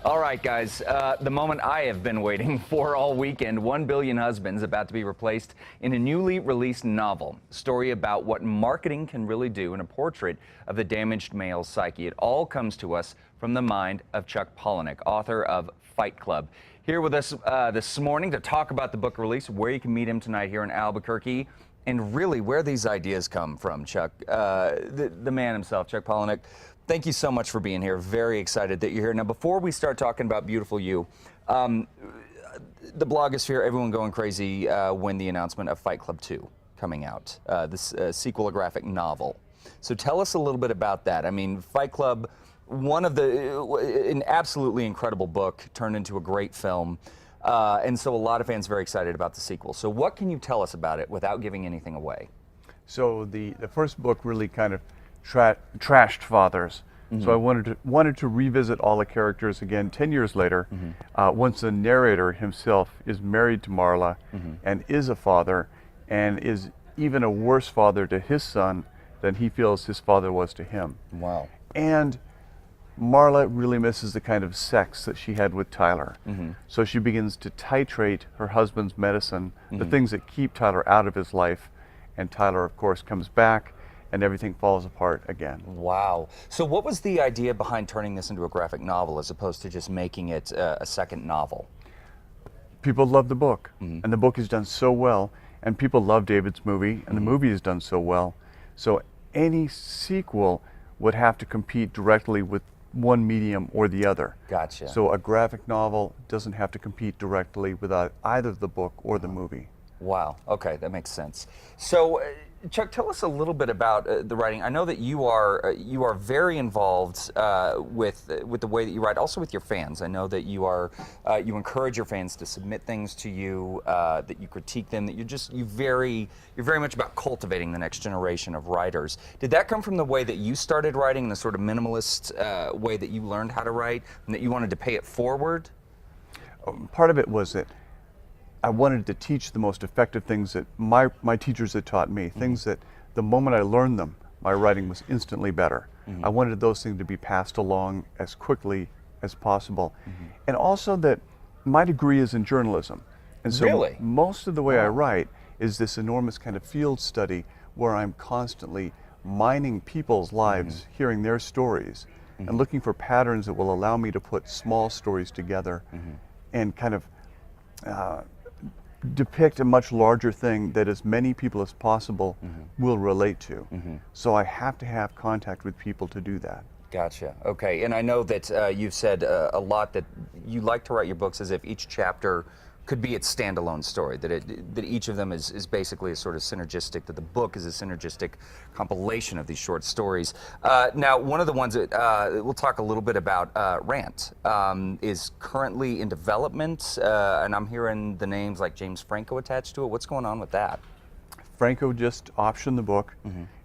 All right, guys, the moment I have been waiting for all weekend. 1 Billion Husbands about to be replaced in a newly released novel. A story about what marketing can really do and a portrait of the damaged male psyche. It all comes to us from the mind of Chuck Palahniuk, author of Fight Club. Here with us this morning to talk about the book release, where you can meet him tonight here in Albuquerque, and really where these ideas come from, Chuck. The man himself, Chuck Palahniuk. Thank you so much for being here. Very excited that you're here. Now, before we start talking about Beautiful You, the blogosphere, everyone going crazy when the announcement of Fight Club 2 coming out, this sequel-graphic novel. So tell us a little bit about that. I mean, Fight Club, an absolutely incredible book turned into a great film. And so a lot of fans very excited about the sequel. So what can you tell us about it without giving anything away? So the first book really kind of trashed fathers. Mm-hmm. So I wanted to revisit all the characters again 10 years later, once the narrator himself is married to Marla and is a father and is even a worse father to his son than he feels his father was to him. Wow. And Marla really misses the kind of sex that she had with Tyler. So she begins to titrate her husband's medicine, the things that keep Tyler out of his life, and Tyler, of course, comes back and everything falls apart again. Wow. So what was the idea behind turning this into a graphic novel as opposed to just making it a second novel? People love the book, and the book is done so well, and people love David's movie, and the movie is done so well. So any sequel would have to compete directly with one medium or the other. Gotcha. So a graphic novel doesn't have to compete directly with either the book or the movie. Wow. Okay, that makes sense. So, Chuck, tell us a little bit about the writing. I know that you are very involved with the way that you write, also with your fans. I know that you encourage your fans to submit things to you, that you critique them, that you're very much about cultivating the next generation of writers. Did that come from the way that you started writing, the sort of minimalist way that you learned how to write, and that you wanted to pay it forward? Part of it was that I wanted to teach the most effective things that my teachers had taught me, things that the moment I learned them, my writing was instantly better. I wanted those things to be passed along as quickly as possible. And also that my degree is in journalism. And so really? Most of the way I write is this enormous kind of field study where I'm constantly mining people's lives, hearing their stories, and looking for patterns that will allow me to put small stories together and kind of depict a much larger thing that as many people as possible will relate to. So I have to have contact with people to do that. Gotcha. Okay. And I know that you've said a lot that you like to write your books as if each chapter could be its standalone story, that each of them is basically a sort of synergistic, that the book is a synergistic compilation of these short stories. Now, one of the ones that we'll talk a little bit about, Rant, is currently in development, and I'm hearing the names like James Franco attached to it. What's going on with that? Franco just optioned the book.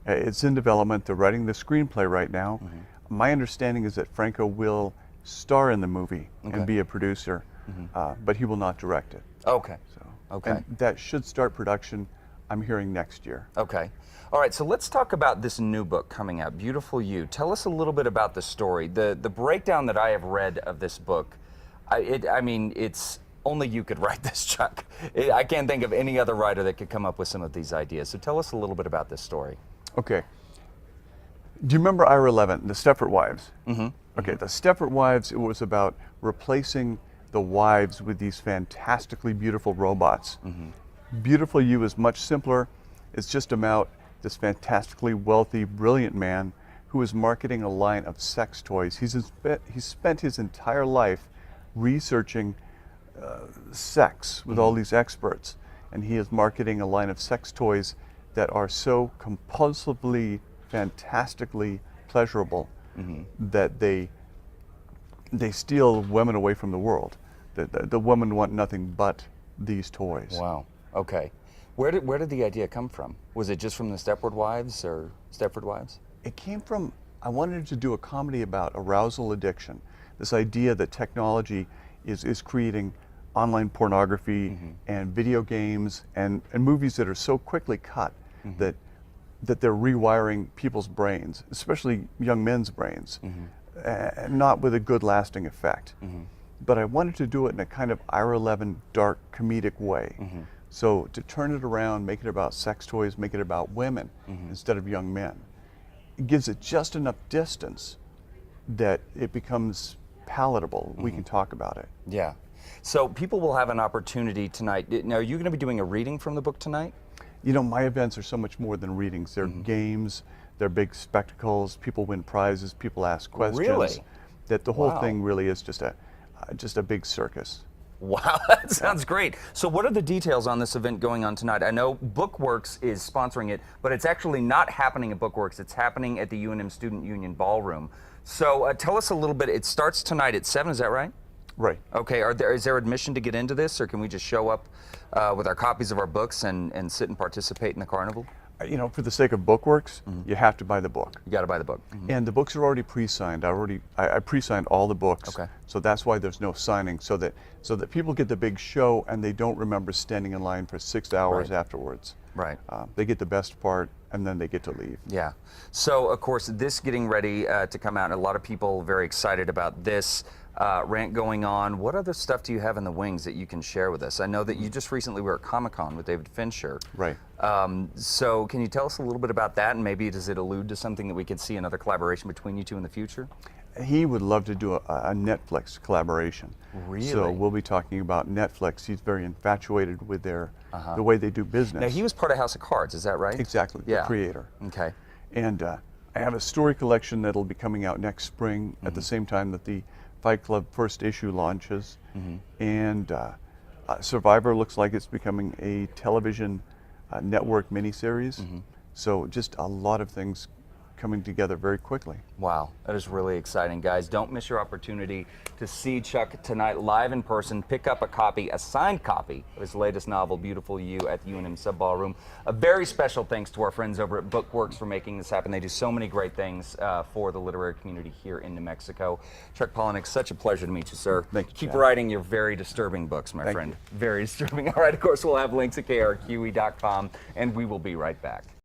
It's in development. They're writing the screenplay right now. My understanding is that Franco will star in the movie and be a producer. But he will not direct it. Okay. So, okay. And that should start production, I'm hearing, next year. Okay. All right, so let's talk about this new book coming out, Beautiful You. Tell us a little bit about the story. The breakdown that I have read of this book, I mean, it's only you could write this, Chuck. I can't think of any other writer that could come up with some of these ideas. So tell us a little bit about this story. Okay. Do you remember Ira Levin, the Stepford Wives? Okay, the Stepford Wives, it was about replacing the wives with these fantastically beautiful robots. Beautiful You is much simpler. It's just about this fantastically wealthy, brilliant man who is marketing a line of sex toys. He's spent his entire life researching sex with all these experts, and he is marketing a line of sex toys that are so compulsively, fantastically pleasurable that they steal women away from the world. The women want nothing but these toys. Wow. Okay. Where did the idea come from? Was it just from the Stepford Wives or Stepford Wives? It came from, I wanted to do a comedy about arousal addiction. This idea that technology is creating online pornography and video games and movies that are so quickly cut that they're rewiring people's brains, especially young men's brains. not with a good lasting effect. But I wanted to do it in a kind of Ira Levin dark comedic way. So to turn it around, make it about sex toys, make it about women instead of young men, it gives it just enough distance that it becomes palatable. We can talk about it. Yeah. So people will have an opportunity tonight. Now, are you going to be doing a reading from the book tonight? You know, my events are so much more than readings. They're games, they're big spectacles, people win prizes, people ask questions. Really? That the whole thing really is just a big circus. Wow, that sounds great. So what are the details on this event going on tonight? I know Bookworks is sponsoring it, but it's actually not happening at Bookworks. It's happening at the UNM Student Union Ballroom. So tell us a little bit. It starts tonight at 7, is that right? Right. Okay, is there admission to get into this, or can we just show up with our copies of our books and sit and participate in the carnival? You know, for the sake of Bookworks, you have to buy the book. You got to buy the book. And the books are already pre-signed. I pre-signed all the books. Okay. So that's why there's no signing, so that people get the big show and they don't remember standing in line for 6 hours afterwards. Right. They get the best part and then they get to leave. Yeah. So of course, this getting ready to come out, and a lot of people very excited about this. Rant going on. What other stuff do you have in the wings that you can share with us? I know that you just recently were at Comic-Con with David Fincher. Right. So can you tell us a little bit about that, and maybe does it allude to something that we could see another collaboration between you two in the future? He would love to do a Netflix collaboration. Really? So we'll be talking about Netflix. He's very infatuated with the way they do business. Now, he was part of House of Cards, is that right? Exactly, the creator. Okay. And I have a story collection that'll be coming out next spring at the same time that the Fight Club first issue launches. And Survivor looks like it's becoming a television network miniseries. So just a lot of things coming together very quickly. Wow, that is really exciting, guys. Don't miss your opportunity to see Chuck tonight live in person. Pick up a copy, a signed copy of his latest novel, Beautiful You, at the UNM Sub Ballroom. A very special thanks to our friends over at Bookworks for making this happen. They do so many great things for the literary community here in New Mexico. Chuck Palahniuk, such a pleasure to meet you, sir. Thank you, Keep Chad. writing your very disturbing books, my friend. Very disturbing. All right, of course, we'll have links at KRQE.com, and we will be right back.